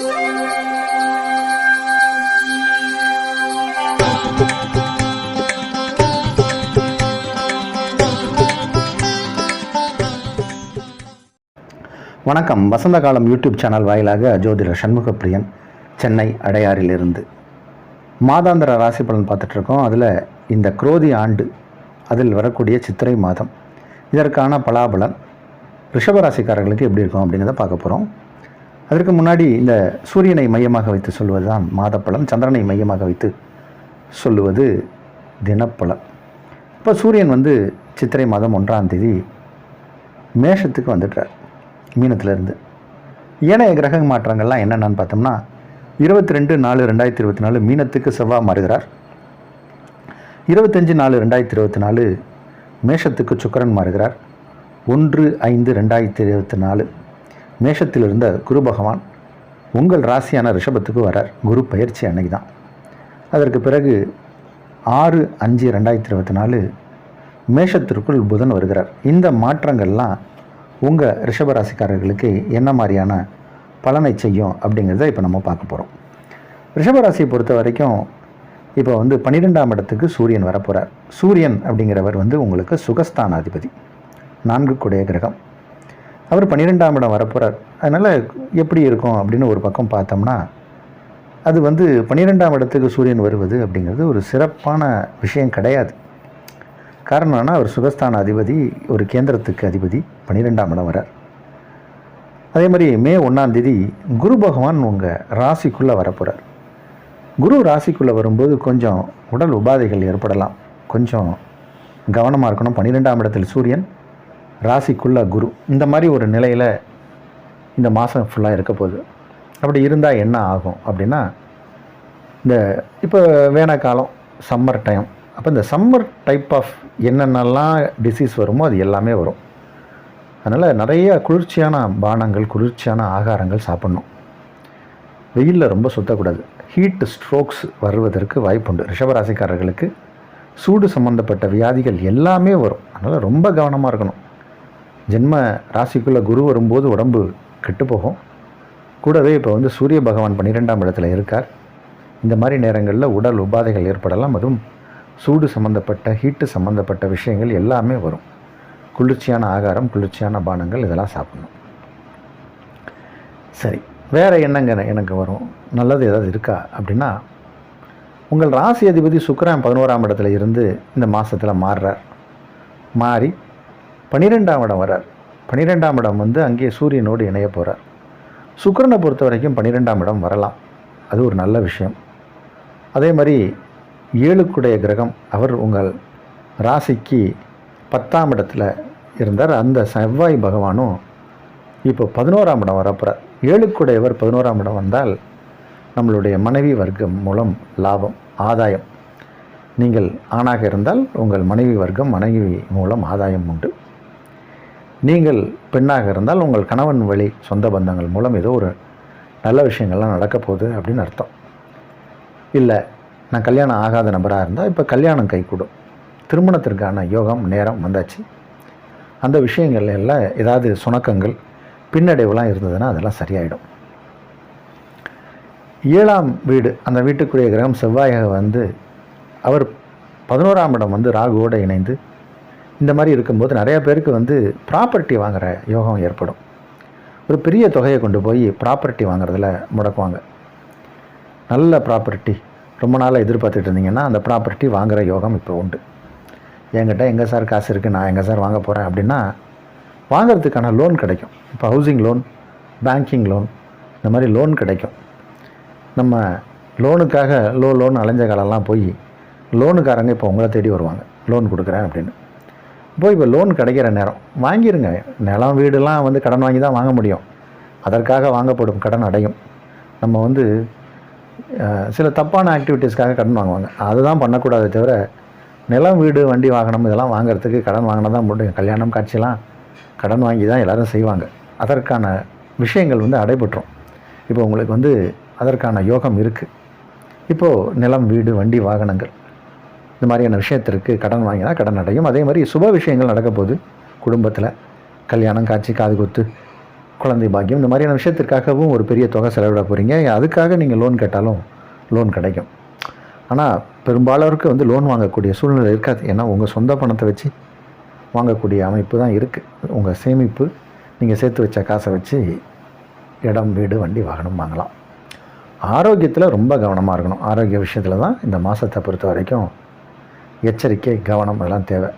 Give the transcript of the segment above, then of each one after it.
வணக்கம். வசந்த காலம் YouTube channel வாயிலாக ஜோதிடர் சண்முகப்பிரியன், சென்னை அடையாறிலிருந்து மாதாந்திர ராசி பலன் பார்த்துட்ருக்கோம். அதில் இந்த குரோதி ஆண்டு, அதில் வரக்கூடிய சித்திரை மாதம், இதற்கான பலாபலன் ரிஷபராசிக்காரர்களுக்கு எப்படி இருக்கும் அப்படிங்கிறத பார்க்க போகிறோம். அதற்கு முன்னாடி இந்த சூரியனை மையமாக வைத்து சொல்வது தான் மாத பலன், சந்திரனை மையமாக வைத்து சொல்லுவது தினப்பலன். இப்போ சூரியன் வந்து சித்திரை மாதம் 1ஆம் தேதி மேஷத்துக்கு வந்துட்டார், மீனத்திலிருந்து. ஏனைய கிரக மாற்றங்கள்லாம் என்னென்னு பார்த்தோம்னா 22/4/2024 மீனத்துக்கு செவ்வாய் மாறுகிறார். 25/4/2024 மேஷத்துக்கு சுக்கிரன் மாறுகிறார். 1/5/2024 மேஷத்தில் இருந்த குரு பகவான் உங்கள் ராசியான ரிஷபத்துக்கு வரார். குரு பயிற்சி அன்னைக்கு தான். அதற்கு பிறகு 6/5/2024 மேஷத்திற்குள் புதன் வருகிறார். இந்த மாற்றங்கள்லாம் உங்கள் ரிஷபராசிக்காரர்களுக்கு என்ன மாதிரியான பலனை செய்யும் அப்படிங்கிறத இப்போ நம்ம பார்க்க போகிறோம். ரிஷபராசியை பொறுத்த வரைக்கும் இப்போ வந்து 12ஆம் இடத்துக்கு சூரியன் வரப்போகிறார். சூரியன் அப்படிங்கிறவர் வந்து உங்களுக்கு சுகஸ்தானாதிபதி, 4 குடைய கிரகம். அவர் 12ஆம் இடம் வரப்போகிறார். அதனால் எப்படி இருக்கும் அப்படின்னு ஒரு பக்கம் பார்த்தோம்னா, அது வந்து 12ஆம் இடத்துக்கு சூரியன் வருவது அப்படிங்கிறது ஒரு சிறப்பான விஷயம் கிடையாது. காரணம்னா அவர் சுகஸ்தான அதிபதி, ஒரு கேந்திரத்துக்கு அதிபதி, 12ஆம் இடம் வரார். அதே மாதிரி மே 1ஆம் தேதி குரு பகவான் உங்கள் ராசிக்குள்ளே வரப்போகிறார். குரு ராசிக்குள்ளே வரும்போது கொஞ்சம் உடல் உபாதைகள் ஏற்படலாம், கொஞ்சம் கவனமாக இருக்கணும். 12ஆம் இடத்தில் சூரியன், ராசிக்குள்ளே குரு, இந்த மாதிரி ஒரு நிலையில் இந்த மாதம் ஃபுல்லாக இருக்க போகுது. அப்படி இருந்தால் என்ன ஆகும் அப்படின்னா, இந்த இப்போ வேண காலம், சம்மர் டைம். அப்போ இந்த சம்மர் டைப் ஆஃப் என்னென்னலாம் டிசீஸ் வருமோ அது எல்லாமே வரும். அதனால் நிறைய குளிர்ச்சியான பானங்கள், குளிர்ச்சியான ஆகாரங்கள் சாப்பிட்ணும். வெயிலில் ரொம்ப சுற்றக்கூடாது. ஹீட் ஸ்ட்ரோக்ஸ் வருவதற்கு வாய்ப்புண்டு. ரிஷபராசிக்காரர்களுக்கு சூடு சம்மந்தப்பட்ட வியாதிகள் எல்லாமே வரும். அதனால் ரொம்ப கவனமாக இருக்கணும். ஜென்ம ராசிக்குள்ளே குரு வரும்போது உடம்பு கெட்டுப்போகும். கூடவே இப்போ வந்து சூரிய பகவான் 12ஆம் இடத்துல இருக்கார். இந்த மாதிரி நேரங்களில் உடல் உபாதைகள் ஏற்படலாம். அதுவும் சூடு சம்மந்தப்பட்ட, ஹீட்டு சம்மந்தப்பட்ட விஷயங்கள் எல்லாமே வரும். குளிர்ச்சியான ஆகாரம், குளிர்ச்சியான பானங்கள் இதெல்லாம் சாப்பிடணும். சரி, வேறு என்னங்க எனக்கு வரும், நல்லது ஏதாவது இருக்கா அப்படின்னா, உங்கள் ராசி அதிபதி சுக்கிரன் 11ஆம் இடத்துல இருந்து இந்த மாதத்தில் மாறுறார். மாறி 12ஆம் இடம் வர்றார். 12ஆம் இடம் வந்து அங்கேயே சூரியனோடு இணைய போகிறார். சுக்கிரனை பொறுத்த வரைக்கும் 12ஆம் இடம் வரலாம், அது ஒரு நல்ல விஷயம். அதே மாதிரி 7 கிரகம், அவர் உங்கள் ராசிக்கு 10ஆம் இடத்துல இருந்தார். அந்த செவ்வாய் பகவானும் இப்போ 11ஆம் இடம் வரப்போகிறார். 7 11ஆம் இடம் வந்தால் நம்மளுடைய மனைவி வர்க்கம் மூலம் லாபம், ஆதாயம். நீங்கள் ஆணாக இருந்தால் உங்கள் மனைவி வர்க்கம், மனைவி மூலம் ஆதாயம் உண்டு. நீங்கள் பெண்ணாக இருந்தால் உங்கள் கணவன் வழி சொந்த பந்தங்கள் மூலம் ஏதோ ஒரு நல்ல விஷயங்கள்லாம் நடக்க போகுது அப்படின்னு அர்த்தம். இல்லை, நான் கல்யாணம் ஆகாத நபராக இருந்தால் இப்போ கல்யாணம் கைகூடும். திருமணத்திற்கான யோகம் நேரம் வந்தாச்சு. அந்த விஷயங்கள் எல்லாம் ஏதாவது சுணக்கங்கள், பின்னடைவுலாம் இருந்ததுன்னா அதெல்லாம் சரியாயிடும். 7ஆம் வீடு, அந்த வீட்டுக்குரிய கிரகம் செவ்வாயாக வந்து அவர் 11ஆம் இடம் வந்து ராகுவோடு இணைந்து இந்த மாதிரி இருக்கும்போது நிறைய பேருக்கு வந்து ப்ராப்பர்ட்டி வாங்குகிற யோகம் ஏற்படும். ஒரு பெரிய தொகையை கொண்டு போய் ப்ராப்பர்ட்டி வாங்குறதுல முடக்குவாங்க. நல்ல ப்ராப்பர்ட்டி ரொம்ப நாளாக எதிர்பார்த்துட்டு இருந்தீங்கன்னா அந்த ப்ராப்பர்ட்டி வாங்குகிற யோகம் இப்போ உண்டு. என்கிட்ட எங்கே சார் காசு இருக்குது, நான் எங்கே சார் வாங்க போகிறேன் அப்படின்னா வாங்கிறதுக்கான லோன் கிடைக்கும். இப்போ ஹவுசிங் லோன், பேங்கிங் லோன், இந்த மாதிரி லோன் கிடைக்கும். நம்ம லோனுக்காக லோன் அலைஞ்ச காலம்லாம் போய் லோனுக்காரங்க இப்போ உங்களை தேடி வருவாங்க, லோன் கொடுக்குறேன் அப்படின்னு. இப்போ லோன் கிடைக்கிற நேரம் வாங்கிடுங்க. நிலம் வீடுலாம் வந்து கடன் வாங்கி தான் வாங்க முடியும். அதற்காக வாங்கப்படும் கடன் அடையும். நம்ம வந்து சில தப்பான ஆக்டிவிட்டீஸ்க்காக கடன் வாங்குவாங்க, அதுதான் பண்ணக்கூடாது. தவிர நிலம், வீடு, வண்டி, வாகனம் இதெல்லாம் வாங்கிறதுக்கு கடன் வாங்கினா தான் முடியும். கல்யாணம், காட்சியெல்லாம் கடன் வாங்கி தான் எல்லோரும் செய்வாங்க. அதற்கான விஷயங்கள் வந்து அடைபட்டுரும். இப்போ உங்களுக்கு வந்து அதற்கான யோகம் இருக்குது. இப்போது நிலம், வீடு, வண்டி, வாகனங்கள் இந்த மாதிரியான விஷயத்திற்கு கடன் வாங்கினா கடன் அடையும். அதே மாதிரி சுப விஷயங்கள் நடக்க போகுது. குடும்பத்தில் கல்யாணம், காட்சி, காது குத்து, குழந்தை பாக்கியம், இந்த மாதிரியான விஷயத்திற்காகவும் ஒரு பெரிய தொகை செலவிட போகிறீங்க. அதுக்காக நீங்கள் லோன் கேட்டாலும் லோன் கிடைக்கும். ஆனால் பெரும்பாலோருக்கு வந்து லோன் வாங்கக்கூடிய சூழ்நிலை இருக்காது. ஏன்னா உங்கள் சொந்த பணத்தை வச்சு வாங்கக்கூடிய அமைப்பு தான் இருக்குது. உங்கள் சேமிப்பு, நீங்கள் சேர்த்து வச்ச காசை வச்சு இடம், வீடு, வண்டி, வாகனம் வாங்கலாம். ஆரோக்கியத்தில் ரொம்ப கவனமாக இருக்கணும். ஆரோக்கிய விஷயத்தில் தான் இந்த மாதத்தை பொறுத்த வரைக்கும் எச்சரிக்கை, கவனம் அதெல்லாம் தேவை.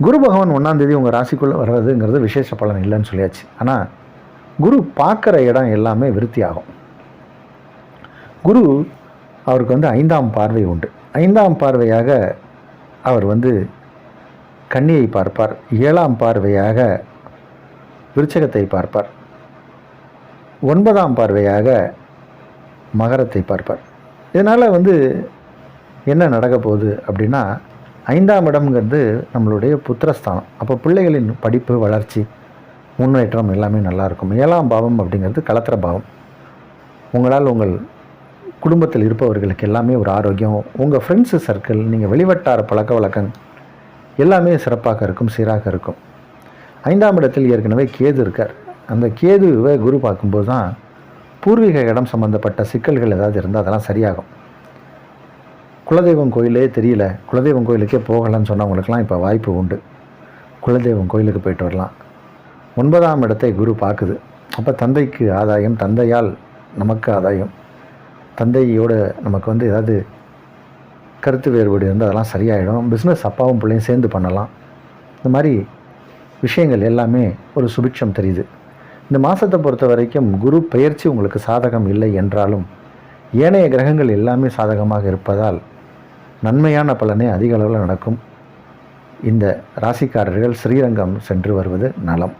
குரு பகவான் 1ஆம் தேதி உங்கள் ராசிக்குள்ளே வர்றதுங்கிறது விசேஷ பலன் இல்லைன்னு சொல்லியாச்சு. ஆனால் குரு பார்க்குற இடம் எல்லாமே விருத்தி ஆகும். குரு அவருக்கு வந்து 5ஆம் பார்வை உண்டு. 5ஆம் பார்வையாக அவர் வந்து கன்னியை பார்ப்பார். 7ஆம் பார்வையாக விருச்சகத்தை பார்ப்பார். 9ஆம் பார்வையாக மகரத்தை பார்ப்பார். இதனால் வந்து என்ன நடக்க போகுது அப்படின்னா, 5ஆம் இடம்ங்கிறது நம்மளுடைய புத்திரஸ்தானம். அப்போ பிள்ளைகளின் படிப்பு, வளர்ச்சி, முன்னேற்றம் எல்லாமே நல்லாயிருக்கும். 7ஆம் பாவம் அப்படிங்கிறது கலத்திர பாவம். உங்களால் உங்கள் குடும்பத்தில் இருப்பவர்களுக்கு எல்லாமே ஒரு ஆரோக்கியம், உங்கள் ஃப்ரெண்ட்ஸு சர்க்கிள், நீங்கள் வெளிவட்டார பழக்க வழக்கங்கள் எல்லாமே சிறப்பாக இருக்கும், சீராக இருக்கும். 5ஆம் இடத்தில் ஏற்கனவே கேது இருக்கார். அந்த கேதுவை குரு பார்க்கும்போது தான் பூர்வீக இடம் சம்மந்தப்பட்ட சிக்கல்கள் ஏதாவது இருந்தால் அதெல்லாம் சரியாகும். குலதெய்வம் கோயிலே தெரியல, குலதெய்வம் கோயிலுக்கே போகலான்னு சொன்னவங்களுக்கெல்லாம் இப்போ வாய்ப்பு உண்டு. குலதெய்வம் கோயிலுக்கு போயிட்டு வரலாம். 9ஆம் இடத்தை குரு பார்க்குது. அப்போ தந்தைக்கு ஆதாயம், தந்தையால் நமக்கு ஆதாயம். தந்தையோடு நமக்கு வந்து ஏதாவது கருத்து வேறுபாடு இருந்தால் அதெல்லாம் சரியாயிடும். பிஸ்னஸ் அப்பாவும் பிள்ளையும் சேர்ந்து பண்ணலாம். இந்த மாதிரி விஷயங்கள் எல்லாமே ஒரு சுபிட்சம் தெரியுது. இந்த மாதத்தை பொறுத்த வரைக்கும் குரு பெயர்ச்சி உங்களுக்கு சாதகம் இல்லை என்றாலும் ஏனைய கிரகங்கள் எல்லாமே சாதகமாக இருப்பதால் நன்மையான பலனே அதிக அளவில் நடக்கும். இந்த ராசிக்காரர்கள் ஸ்ரீரங்கம் சென்று வருவது நலம்.